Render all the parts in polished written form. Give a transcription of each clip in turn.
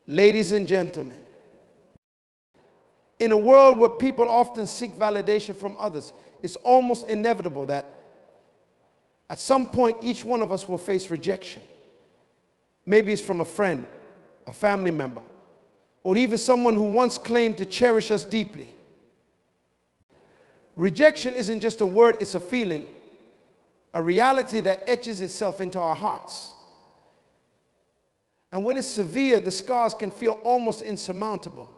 Ladies and gentlemen, in a world where people often seek validation from others, it's almost inevitable that at some point each one of us will face rejection. Maybe it's from a friend, a family member, or even someone who once claimed to cherish us deeply. Rejection isn't just a word, it's a feeling, a reality that etches itself into our hearts. And when it's severe, the scars can feel almost insurmountable.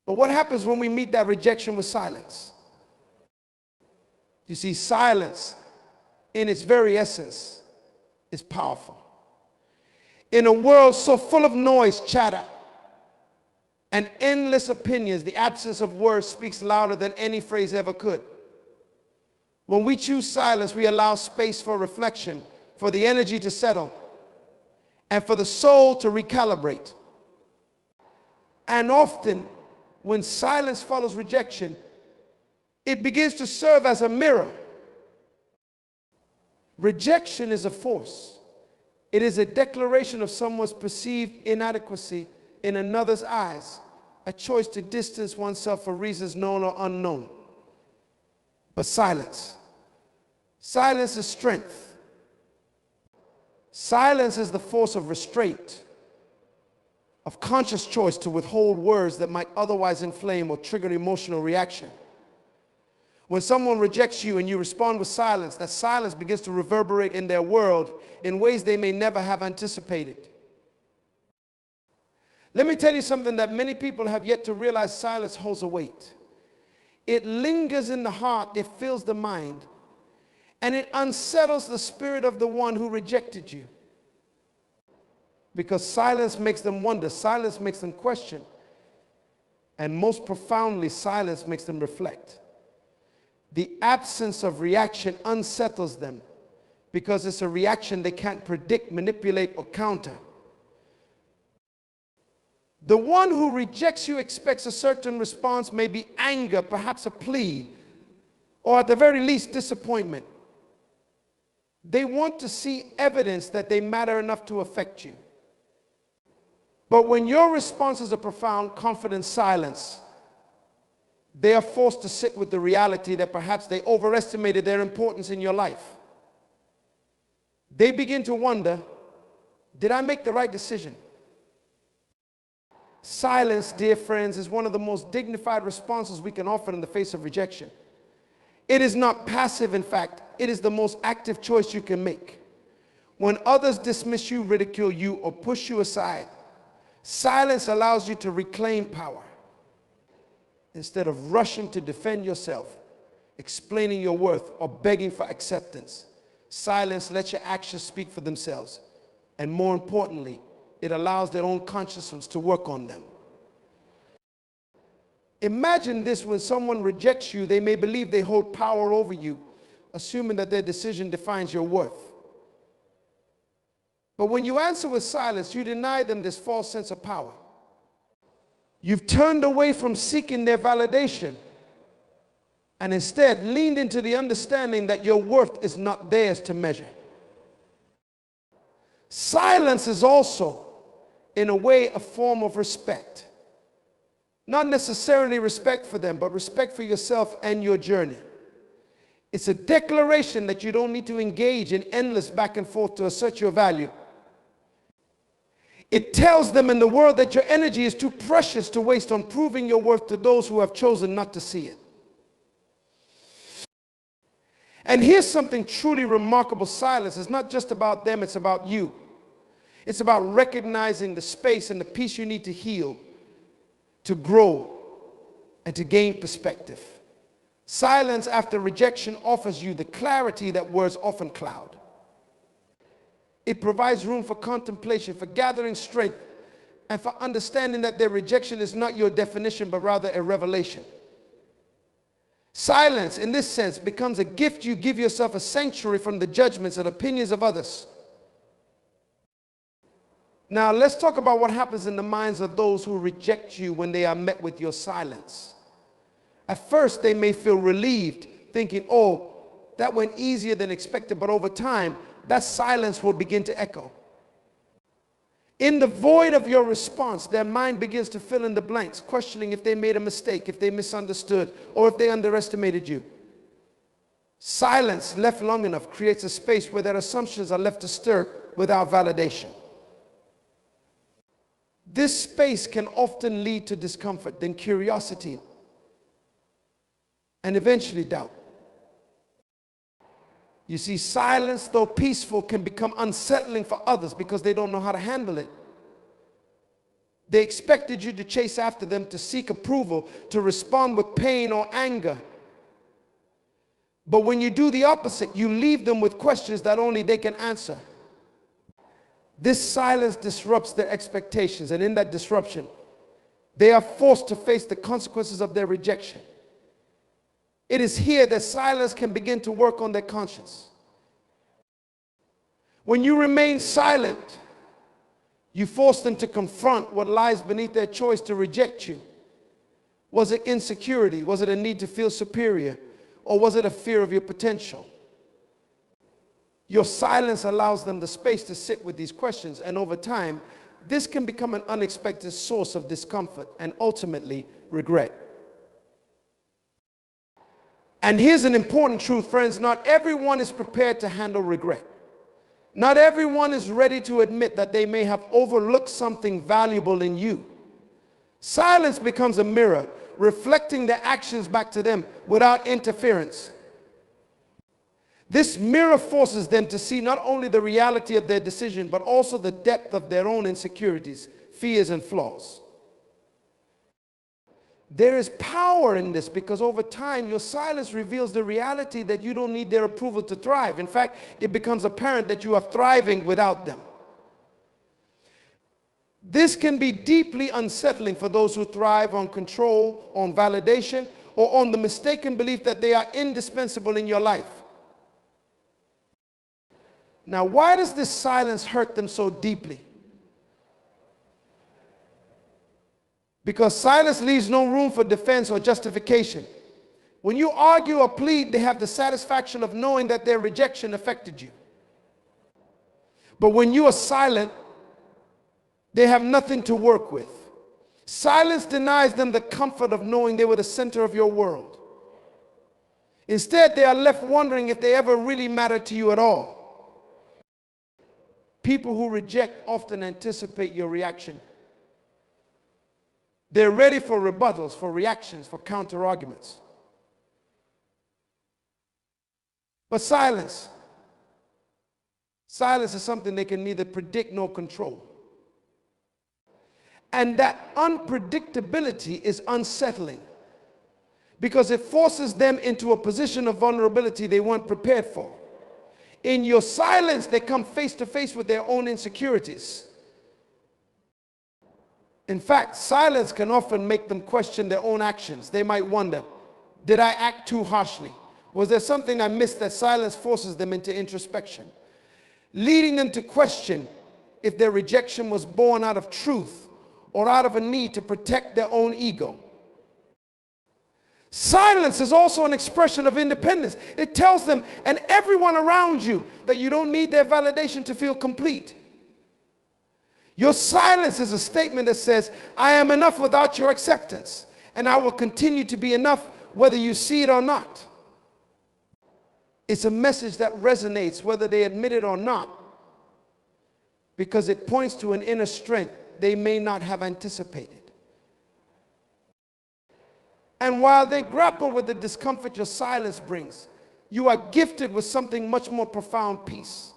But what happens when we meet that rejection with silence? You see, silence, in its very essence, is powerful. In a world so full of noise, chatter, and endless opinions, the absence of words speaks louder than any phrase ever could. When we choose silence, we allow space for reflection, for the energy to settle, and for the soul to recalibrate. And often, when silence follows rejection, it begins to serve as a mirror. Rejection is a force. It is a declaration of someone's perceived inadequacy in another's eyes, a choice to distance oneself for reasons known or unknown. But silence is strength. Silence is the force of restraint, of conscious choice to withhold words that might otherwise inflame or trigger an emotional reaction. When someone rejects you and you respond with silence, that silence begins to reverberate in their world in ways they may never have anticipated. Let me tell you something that many people have yet to realize: silence holds a weight. It lingers in the heart, it fills the mind, and it unsettles the spirit of the one who rejected you. Because silence makes them wonder, silence makes them question, and most profoundly, silence makes them reflect. The absence of reaction unsettles them because it's a reaction they can't predict, manipulate, or counter. The one who rejects you expects a certain response, maybe anger, perhaps a plea, or at the very least, disappointment. They want to see evidence that they matter enough to affect you. But when your response is a profound, confident silence, they are forced to sit with the reality that perhaps they overestimated their importance in your life. They begin to wonder, did I make the right decision? Silence, dear friends, is one of the most dignified responses we can offer in the face of rejection. It is not passive, in fact, it is the most active choice you can make. When others dismiss you, ridicule you, or push you aside, silence allows you to reclaim power. Instead of rushing to defend yourself, explaining your worth, or begging for acceptance, silence lets your actions speak for themselves. And more importantly, it allows their own consciousness to work on them. Imagine this: when someone rejects you, they may believe they hold power over you, assuming that their decision defines your worth. But when you answer with silence, you deny them this false sense of power. You've turned away from seeking their validation and instead leaned into the understanding that your worth is not theirs to measure. Silence is also, in a way, a form of respect. Not necessarily respect for them, but respect for yourself and your journey. It's a declaration that you don't need to engage in endless back and forth to assert your value. It tells them in the world that your energy is too precious to waste on proving your worth to those who have chosen not to see it. And here's something truly remarkable: silence is not just about them, it's about you. It's about recognizing the space and the peace you need to heal, to grow, and to gain perspective. Silence after rejection offers you the clarity that words often cloud. It provides room for contemplation, for gathering strength, and for understanding that their rejection is not your definition, but rather a revelation. Silence, in this sense, becomes a gift you give yourself, a sanctuary from the judgments and opinions of others. Now, let's talk about what happens in the minds of those who reject you when they are met with your silence. At first, they may feel relieved, thinking, oh, that went easier than expected, but over time, that silence will begin to echo. In the void of your response, their mind begins to fill in the blanks, questioning if they made a mistake, if they misunderstood, or if they underestimated you. Silence left long enough creates a space where their assumptions are left to stir without validation. This space can often lead to discomfort, then curiosity, and eventually doubt. You see, silence, though peaceful, can become unsettling for others because they don't know how to handle it. They expected you to chase after them, to seek approval, to respond with pain or anger. But when you do the opposite, you leave them with questions that only they can answer. This silence disrupts their expectations, and in that disruption, they are forced to face the consequences of their rejection. It is here that silence can begin to work on their conscience. When you remain silent, you force them to confront what lies beneath their choice to reject you. Was it insecurity? Was it a need to feel superior? Or was it a fear of your potential? Your silence allows them the space to sit with these questions, and over time, this can become an unexpected source of discomfort and ultimately regret. And here's an important truth, friends. Not everyone is prepared to handle regret. Not everyone is ready to admit that they may have overlooked something valuable in you. Silence becomes a mirror, reflecting their actions back to them without interference. This mirror forces them to see not only the reality of their decision, but also the depth of their own insecurities, fears, and flaws. There is power in this because over time, your silence reveals the reality that you don't need their approval to thrive. In fact, it becomes apparent that you are thriving without them. This can be deeply unsettling for those who thrive on control, on validation, or on the mistaken belief that they are indispensable in your life. Now, why does this silence hurt them so deeply? Because silence leaves no room for defense or justification. When you argue or plead, they have the satisfaction of knowing that their rejection affected you. But when you are silent, they have nothing to work with. Silence denies them the comfort of knowing they were the center of your world. Instead, they are left wondering if they ever really mattered to you at all. People who reject often anticipate your reaction. They're ready for rebuttals, for reactions, for counter-arguments. But silence is something they can neither predict nor control. And that unpredictability is unsettling because it forces them into a position of vulnerability they weren't prepared for. In your silence, they come face to face with their own insecurities. In fact, silence can often make them question their own actions. They might wonder, did I act too harshly? Was there something I missed? That silence forces them into introspection, leading them to question if their rejection was born out of truth or out of a need to protect their own ego. Silence is also an expression of independence. It tells them and everyone around you that you don't need their validation to feel complete. Your silence is a statement that says, I am enough without your acceptance, and I will continue to be enough whether you see it or not. It's a message that resonates whether they admit it or not, because it points to an inner strength they may not have anticipated. And while they grapple with the discomfort your silence brings, you are gifted with something much more profound: peace.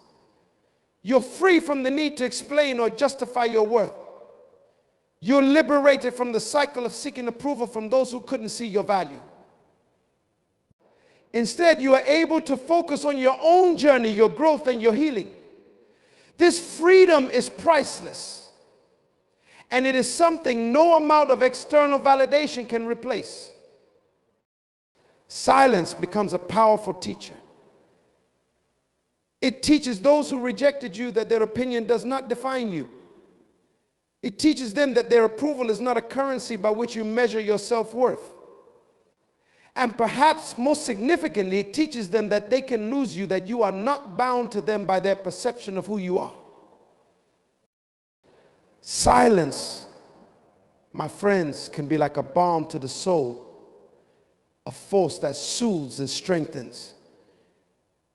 You're free from the need to explain or justify your worth. You're liberated from the cycle of seeking approval from those who couldn't see your value. Instead, you are able to focus on your own journey, your growth, and your healing. This freedom is priceless, and it is something no amount of external validation can replace. Silence becomes a powerful teacher. It teaches those who rejected you that their opinion does not define you. It teaches them that their approval is not a currency by which you measure your self-worth. And perhaps most significantly, it teaches them that they can lose you, that you are not bound to them by their perception of who you are. Silence, my friends, can be like a balm to the soul, a force that soothes and strengthens.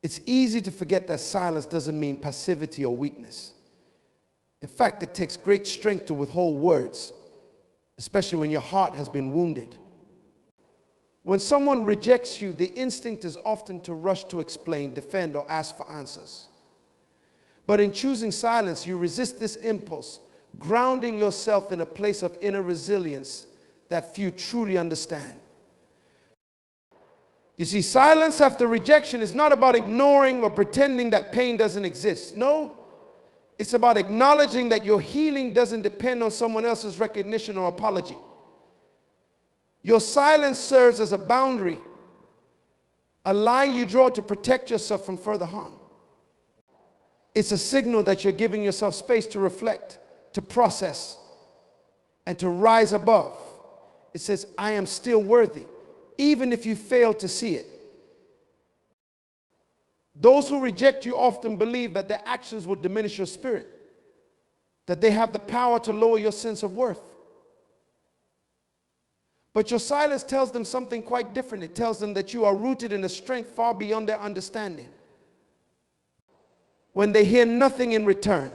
It's easy to forget that silence doesn't mean passivity or weakness. In fact, it takes great strength to withhold words, especially when your heart has been wounded. When someone rejects you, the instinct is often to rush to explain, defend, or ask for answers. But in choosing silence, you resist this impulse, grounding yourself in a place of inner resilience that few truly understand. You see, silence after rejection is not about ignoring or pretending that pain doesn't exist. No, it's about acknowledging that your healing doesn't depend on someone else's recognition or apology. Your silence serves as a boundary, a line you draw to protect yourself from further harm. It's a signal that you're giving yourself space to reflect, to process, and to rise above. It says, I am still worthy, even if you fail to see it. Those who reject you often believe that their actions will diminish your spirit, that they have the power to lower your sense of worth. But your silence tells them something quite different. It tells them that you are rooted in a strength far beyond their understanding. When they hear nothing in return,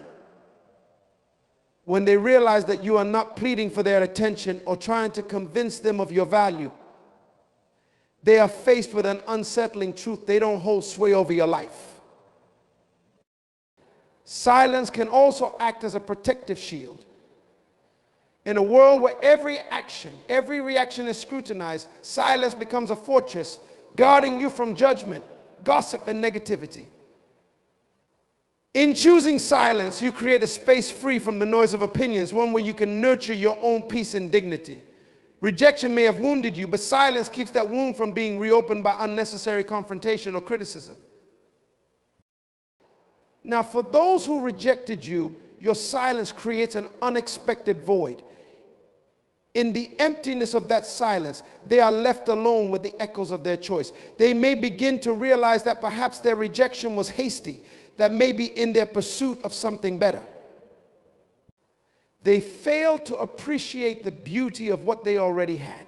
when they realize that you are not pleading for their attention or trying to convince them of your value, they are faced with an unsettling truth: they don't hold sway over your life. Silence can also act as a protective shield. In a world where every action, every reaction is scrutinized, silence becomes a fortress, guarding you from judgment, gossip, and negativity. In choosing silence, you create a space free from the noise of opinions, one where you can nurture your own peace and dignity. Rejection may have wounded you, but silence keeps that wound from being reopened by unnecessary confrontation or criticism. Now, for those who rejected you, your silence creates an unexpected void. In the emptiness of that silence, they are left alone with the echoes of their choice. They may begin to realize that perhaps their rejection was hasty, that may be in their pursuit of something better. They fail to appreciate the beauty of what they already had.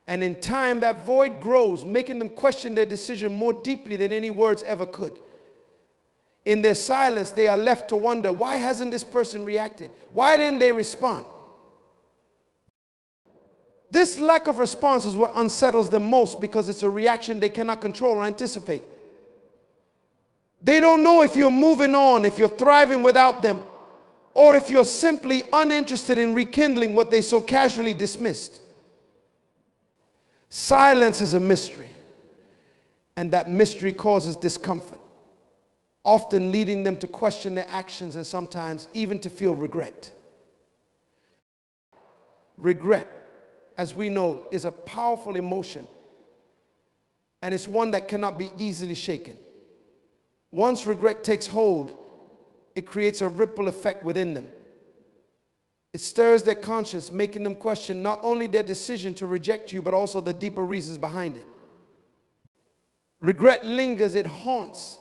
And in time, that void grows, making them question their decision more deeply than any words ever could. In their silence, they are left to wonder, why hasn't this person reacted? Why didn't they respond? This lack of response is what unsettles them most, because it's a reaction they cannot control or anticipate. They don't know if you're moving on, if you're thriving without them, or if you're simply uninterested in rekindling what they so casually dismissed. Silence is a mystery, and that mystery causes discomfort, often leading them to question their actions and sometimes even to feel regret. Regret, as we know, is a powerful emotion, and it's one that cannot be easily shaken. Once regret takes hold, it creates a ripple effect within them. It stirs their conscience, making them question not only their decision to reject you, but also the deeper reasons behind it. Regret lingers, it haunts,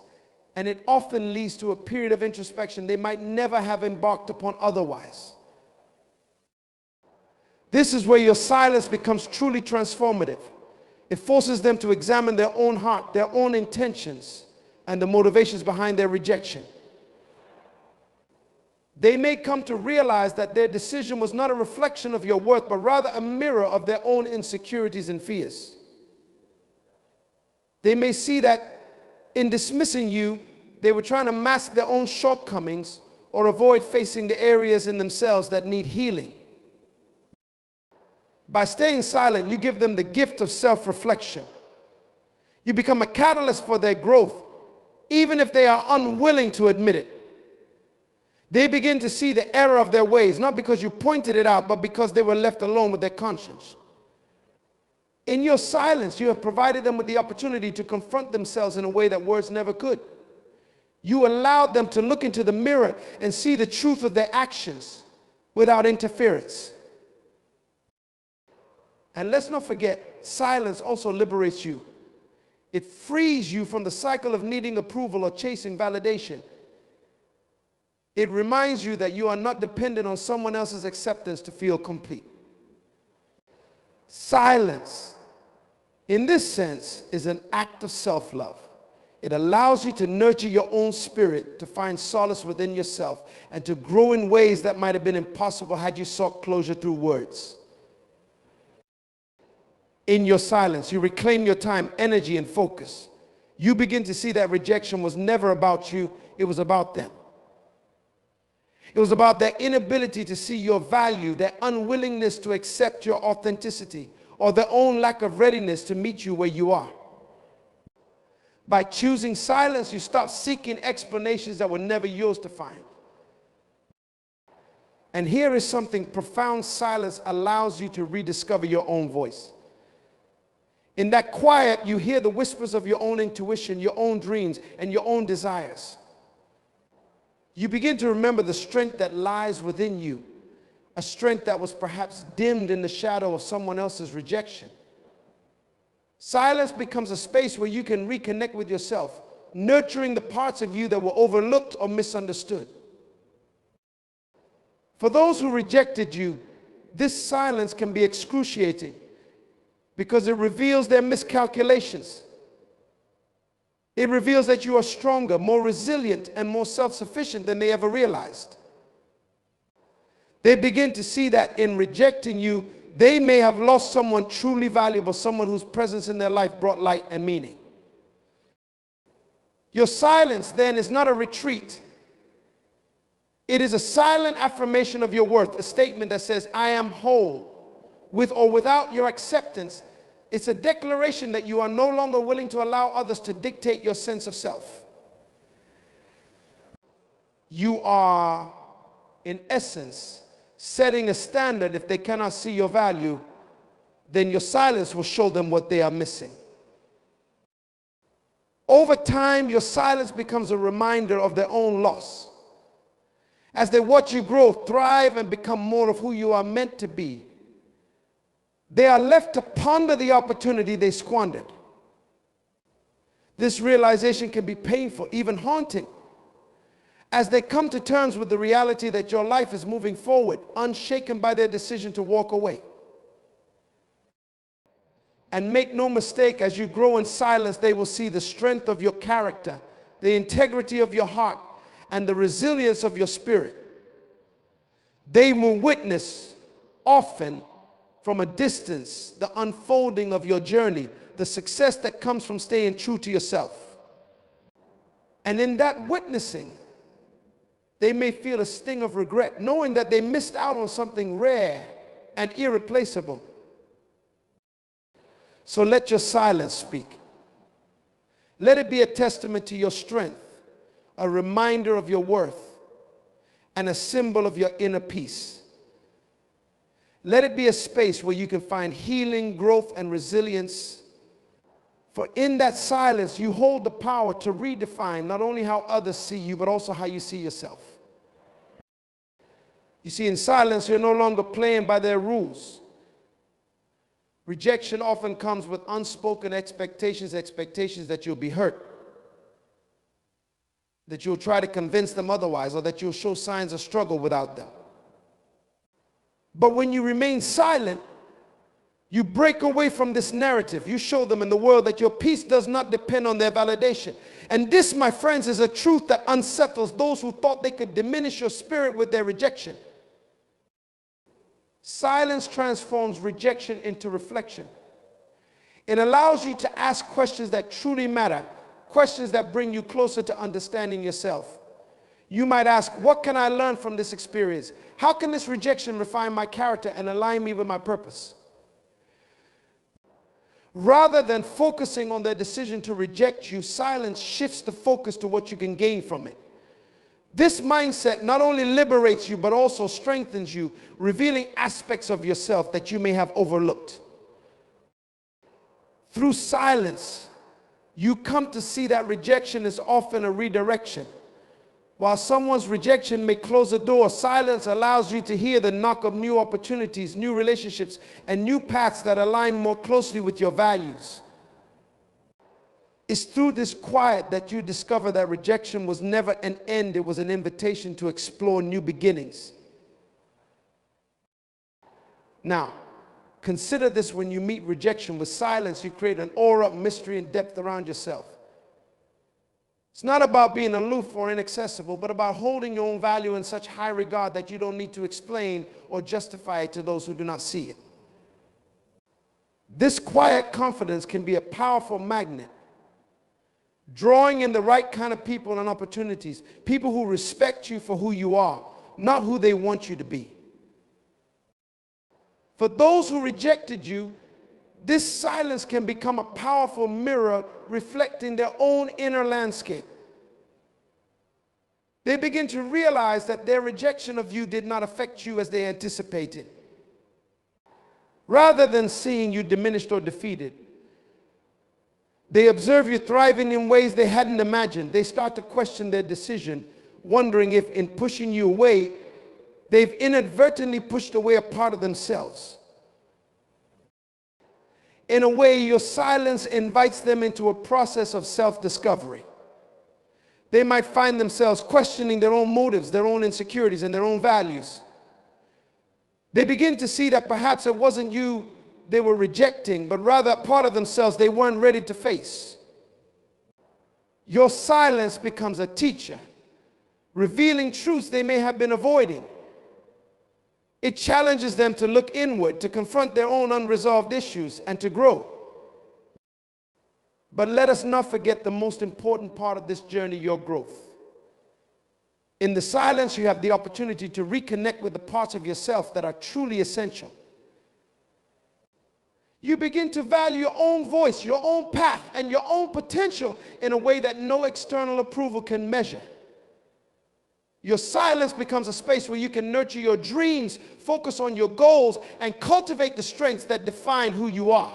and it often leads to a period of introspection they might never have embarked upon otherwise. This is where your silence becomes truly transformative. It forces them to examine their own heart, their own intentions, and the motivations behind their rejection. They may come to realize that their decision was not a reflection of your worth, but rather a mirror of their own insecurities and fears. They may see that in dismissing you, they were trying to mask their own shortcomings or avoid facing the areas in themselves that need healing. By staying silent, you give them the gift of self-reflection. You become a catalyst for their growth, even if they are unwilling to admit it. They begin to see the error of their ways, not because you pointed it out, but because they were left alone with their conscience. In your silence, you have provided them with the opportunity to confront themselves in a way that words never could. You allowed them to look into the mirror and see the truth of their actions without interference. And let's not forget, silence also liberates you. It frees you from the cycle of needing approval or chasing validation. It reminds you that you are not dependent on someone else's acceptance to feel complete. Silence, in this sense, is an act of self-love. It allows you to nurture your own spirit, to find solace within yourself, and to grow in ways that might have been impossible had you sought closure through words. In your silence, you reclaim your time, energy, and focus. You begin to see that rejection was never about you, it was about them. It was about their inability to see your value, their unwillingness to accept your authenticity, or their own lack of readiness to meet you where you are. By choosing silence, you stop seeking explanations that were never yours to find. And here is something profound: silence allows you to rediscover your own voice. In that quiet, you hear the whispers of your own intuition, your own dreams, and your own desires. You begin to remember the strength that lies within you, a strength that was perhaps dimmed in the shadow of someone else's rejection. Silence becomes a space where you can reconnect with yourself, nurturing the parts of you that were overlooked or misunderstood. For those who rejected you, this silence can be excruciating because it reveals their miscalculations. It reveals that you are stronger, more resilient, and more self-sufficient than they ever realized. They begin to see that in rejecting you, they may have lost someone truly valuable, someone whose presence in their life brought light and meaning. Your silence then is not a retreat. It is a silent affirmation of your worth, a statement that says, I am whole. With or without your acceptance, it's a declaration that you are no longer willing to allow others to dictate your sense of self. You are, in essence, setting a standard. If they cannot see your value, then your silence will show them what they are missing. Over time, your silence becomes a reminder of their own loss. As they watch you grow, thrive, and become more of who you are meant to be, they are left to ponder the opportunity they squandered. This realization can be painful, even haunting, as they come to terms with the reality that your life is moving forward, unshaken by their decision to walk away. And make no mistake, as you grow in silence, they will see the strength of your character, the integrity of your heart, and the resilience of your spirit. They will witness, often from a distance, the unfolding of your journey, the success that comes from staying true to yourself. And in that witnessing, they may feel a sting of regret, knowing that they missed out on something rare and irreplaceable. So let your silence speak. Let it be a testament to your strength, a reminder of your worth, and a symbol of your inner peace. Let it be a space where you can find healing, growth, and resilience. For in that silence, you hold the power to redefine not only how others see you, but also how you see yourself. You see, in silence, you're no longer playing by their rules. Rejection often comes with unspoken expectations that you'll be hurt, that you'll try to convince them otherwise, or that you'll show signs of struggle without them. But when you remain silent, you break away from this narrative. You show them in the world that your peace does not depend on their validation. And this, my friends, is a truth that unsettles those who thought they could diminish your spirit with their rejection. Silence transforms rejection into reflection. It allows you to ask questions that truly matter, questions that bring you closer to understanding yourself. You might ask, what can I learn from this experience? How can this rejection refine my character and align me with my purpose? Rather than focusing on their decision to reject you, silence shifts the focus to what you can gain from it. This mindset not only liberates you, but also strengthens you, revealing aspects of yourself that you may have overlooked. Through silence, you come to see that rejection is often a redirection. While someone's rejection may close a door, silence allows you to hear the knock of new opportunities, new relationships, and new paths that align more closely with your values. It's through this quiet that you discover that rejection was never an end, it was an invitation to explore new beginnings. Now, consider this: when you meet rejection with silence, you create an aura of mystery and depth around yourself. It's not about being aloof or inaccessible, but about holding your own value in such high regard that you don't need to explain or justify it to those who do not see it. This quiet confidence can be a powerful magnet, drawing in the right kind of people and opportunities, people who respect you for who you are, not who they want you to be. For those who rejected you, this silence can become a powerful mirror reflecting their own inner landscape. They begin to realize that their rejection of you did not affect you as they anticipated. Rather than seeing you diminished or defeated, they observe you thriving in ways they hadn't imagined. They start to question their decision, wondering if in pushing you away, they've inadvertently pushed away a part of themselves. In a way, your silence invites them into a process of self-discovery. They might find themselves questioning their own motives, their own insecurities, and their own values. They begin to see that perhaps it wasn't you they were rejecting, but rather a part of themselves they weren't ready to face. Your silence becomes a teacher, revealing truths they may have been avoiding. It challenges them to look inward, to confront their own unresolved issues, and to grow. But let us not forget the most important part of this journey: your growth. In the silence, you have the opportunity to reconnect with the parts of yourself that are truly essential. You begin to value your own voice, your own path, and your own potential in a way that no external approval can measure. Your silence becomes a space where you can nurture your dreams, focus on your goals, and cultivate the strengths that define who you are.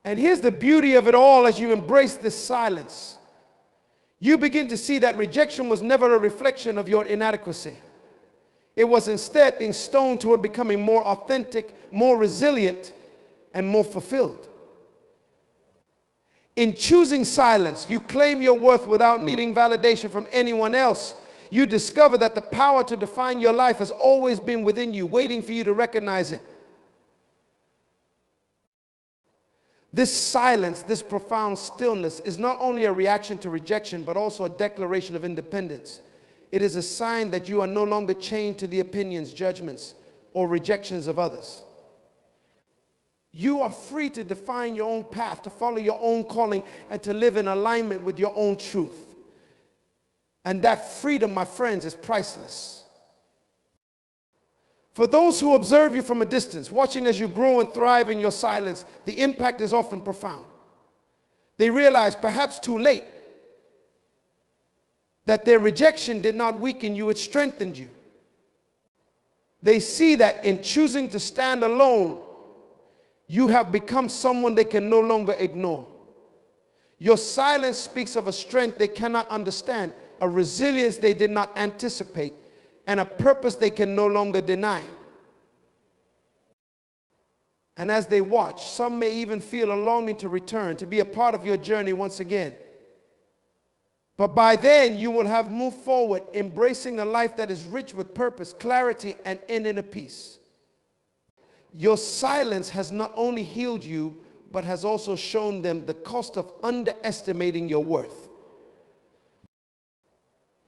And here's the beauty of it all: as you embrace this silence, you begin to see that rejection was never a reflection of your inadequacy. It was instead being stoned toward becoming more authentic, more resilient, and more fulfilled. In choosing silence, you claim your worth without needing validation from anyone else. You discover that the power to define your life has always been within you, waiting for you to recognize it. This silence, this profound stillness, is not only a reaction to rejection, but also a declaration of independence. It is a sign that you are no longer chained to the opinions, judgments, or rejections of others. You are free to define your own path, to follow your own calling, and to live in alignment with your own truth. And that freedom, my friends, is priceless. For those who observe you from a distance, watching as you grow and thrive in your silence, the impact is often profound. They realize, perhaps too late, that their rejection did not weaken you, it strengthened you. They see that in choosing to stand alone, you have become someone they can no longer ignore. Your silence speaks of a strength they cannot understand, a resilience they did not anticipate, and a purpose they can no longer deny. And as they watch, some may even feel a longing to return, to be a part of your journey once again. But by then, you will have moved forward, embracing a life that is rich with purpose, clarity, and inner peace. Your silence has not only healed you, but has also shown them the cost of underestimating your worth.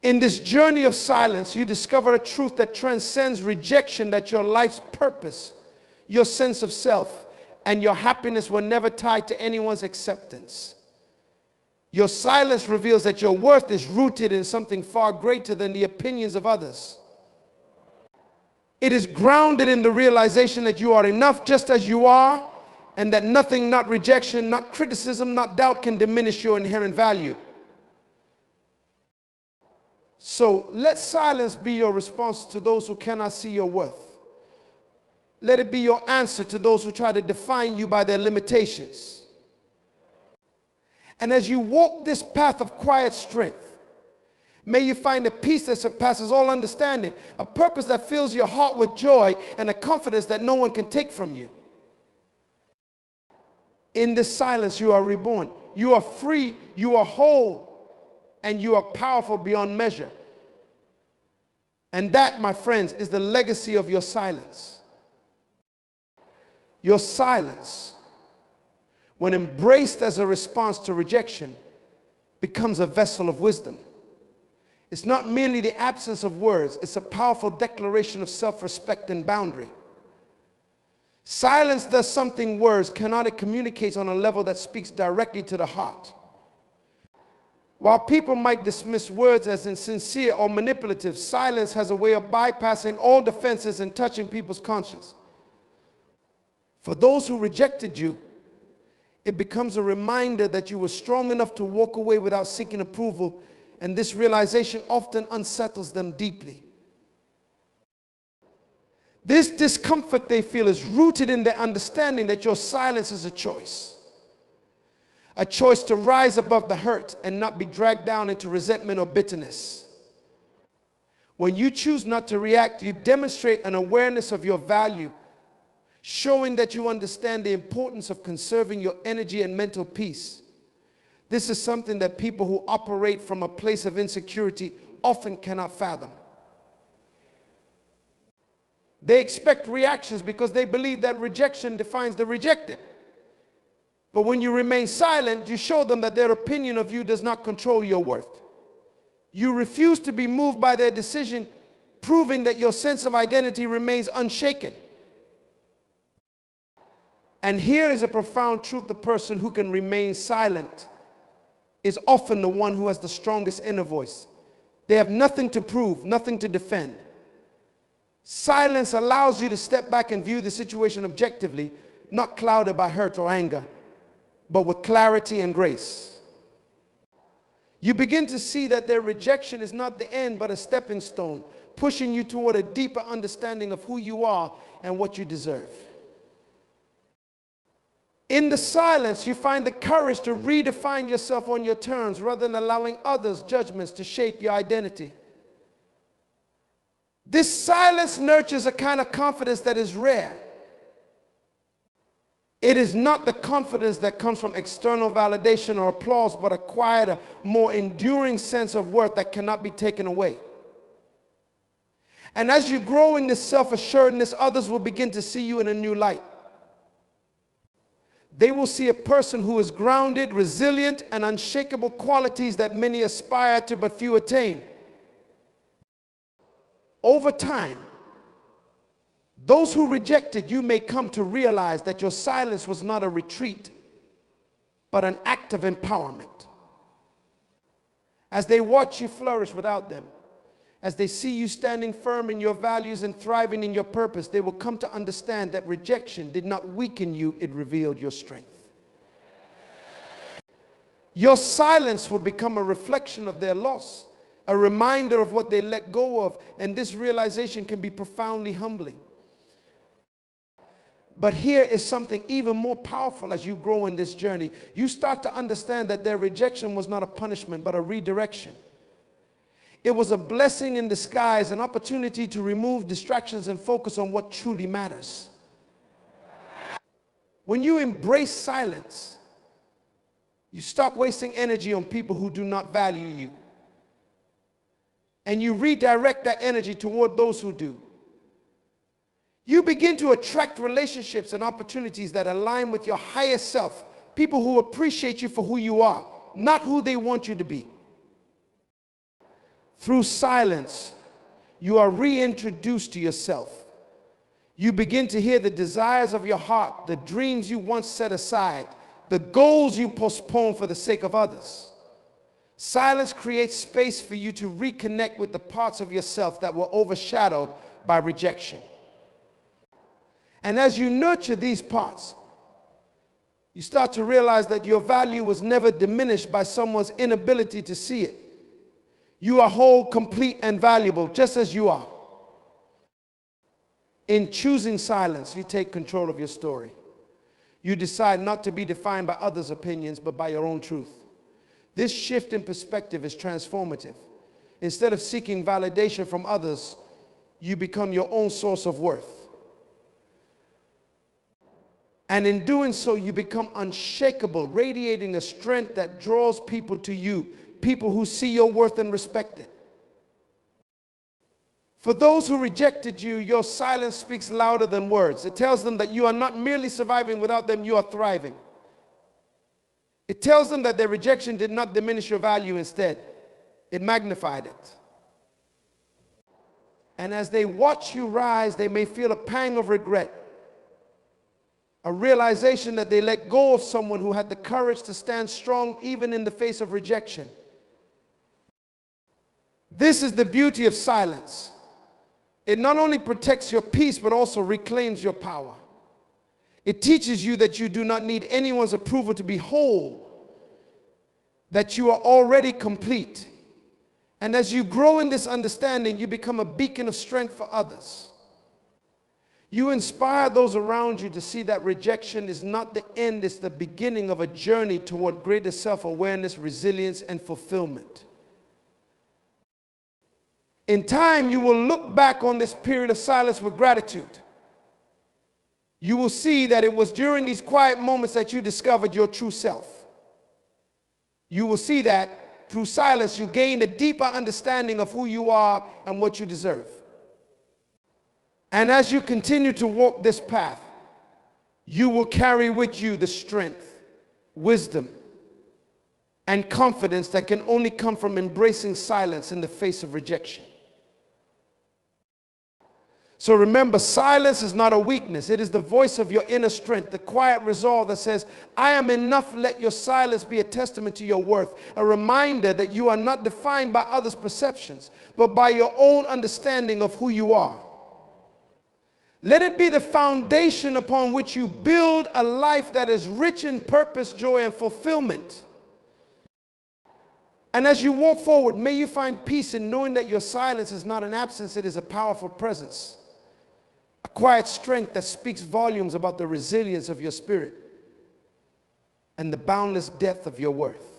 In this journey of silence, you discover a truth that transcends rejection: that your life's purpose, your sense of self, and your happiness were never tied to anyone's acceptance. Your silence reveals that your worth is rooted in something far greater than the opinions of others. It is grounded in the realization that you are enough just as you are, and that nothing, not rejection, not criticism, not doubt, can diminish your inherent value. So let silence be your response to those who cannot see your worth. Let it be your answer to those who try to define you by their limitations. And as you walk this path of quiet strength, may you find a peace that surpasses all understanding, a purpose that fills your heart with joy, and a confidence that no one can take from you. In this silence, you are reborn. You are free, you are whole, and you are powerful beyond measure. And that, my friends, is the legacy of your silence. Your silence, when embraced as a response to rejection, becomes a vessel of wisdom. It's not merely the absence of words, it's a powerful declaration of self-respect and boundary. Silence does something words cannot. It communicates on a level that speaks directly to the heart. While people might dismiss words as insincere or manipulative, silence has a way of bypassing all defenses and touching people's conscience. For those who rejected you, it becomes a reminder that you were strong enough to walk away without seeking approval, and this realization often unsettles them deeply. This discomfort they feel is rooted in their understanding that your silence is a choice. A choice to rise above the hurt and not be dragged down into resentment or bitterness. When you choose not to react, you demonstrate an awareness of your value, showing that you understand the importance of conserving your energy and mental peace. This is something that people who operate from a place of insecurity often cannot fathom. They expect reactions because they believe that rejection defines the rejected. But when you remain silent, you show them that their opinion of you does not control your worth. You refuse to be moved by their decision, proving that your sense of identity remains unshaken. And here is a profound truth: the person who can remain silent is often the one who has the strongest inner voice. They have nothing to prove, nothing to defend. Silence allows you to step back and view the situation objectively, not clouded by hurt or anger, but with clarity and grace. You begin to see that their rejection is not the end, but a stepping stone, pushing you toward a deeper understanding of who you are and what you deserve. In the silence, you find the courage to redefine yourself on your terms rather than allowing others' judgments to shape your identity. This silence nurtures a kind of confidence that is rare. It is not the confidence that comes from external validation or applause, but a quieter, more enduring sense of worth that cannot be taken away. And as you grow in this self-assuredness, others will begin to see you in a new light. They will see a person who is grounded, resilient, and unshakable, qualities that many aspire to but few attain. Over time, those who rejected you may come to realize that your silence was not a retreat, but an act of empowerment. As they watch you flourish without them, as they see you standing firm in your values and thriving in your purpose, they will come to understand that rejection did not weaken you, it revealed your strength. Your silence will become a reflection of their loss, a reminder of what they let go of, and this realization can be profoundly humbling. But here is something even more powerful as you grow in this journey. You start to understand that their rejection was not a punishment, but a redirection. It was a blessing in disguise, an opportunity to remove distractions and focus on what truly matters. When you embrace silence, you stop wasting energy on people who do not value you. And you redirect that energy toward those who do. You begin to attract relationships and opportunities that align with your highest self. People who appreciate you for who you are, not who they want you to be. Through silence, you are reintroduced to yourself. You begin to hear the desires of your heart, the dreams you once set aside, the goals you postponed for the sake of others. Silence creates space for you to reconnect with the parts of yourself that were overshadowed by rejection. And as you nurture these parts, you start to realize that your value was never diminished by someone's inability to see it. You are whole, complete, and valuable, just as you are. In choosing silence, you take control of your story. You decide not to be defined by others' opinions, but by your own truth. This shift in perspective is transformative. Instead of seeking validation from others, you become your own source of worth. And in doing so, you become unshakable, radiating a strength that draws people to you, people who see your worth and respect it. For those who rejected you, your silence speaks louder than words. It tells them that you are not merely surviving without them, you are thriving. It tells them that their rejection did not diminish your value, instead, it magnified it. And as they watch you rise, they may feel a pang of regret, a realization that they let go of someone who had the courage to stand strong even in the face of rejection. This is the beauty of silence. It not only protects your peace, but also reclaims your power. It teaches you that you do not need anyone's approval to be whole, that you are already complete. And as you grow in this understanding, you become a beacon of strength for others. You inspire those around you to see that rejection is not the end, it's the beginning of a journey toward greater self-awareness, resilience, and fulfillment. In time, you will look back on this period of silence with gratitude. You will see that it was during these quiet moments that you discovered your true self. You will see that through silence, you gained a deeper understanding of who you are and what you deserve. And as you continue to walk this path, you will carry with you the strength, wisdom, and confidence that can only come from embracing silence in the face of rejection. So remember, silence is not a weakness. It is the voice of your inner strength, the quiet resolve that says, I am enough. Let your silence be a testament to your worth, a reminder that you are not defined by others' perceptions, but by your own understanding of who you are. Let it be the foundation upon which you build a life that is rich in purpose, joy, and fulfillment. And as you walk forward, may you find peace in knowing that your silence is not an absence, it is a powerful presence. A quiet strength that speaks volumes about the resilience of your spirit and the boundless depth of your worth.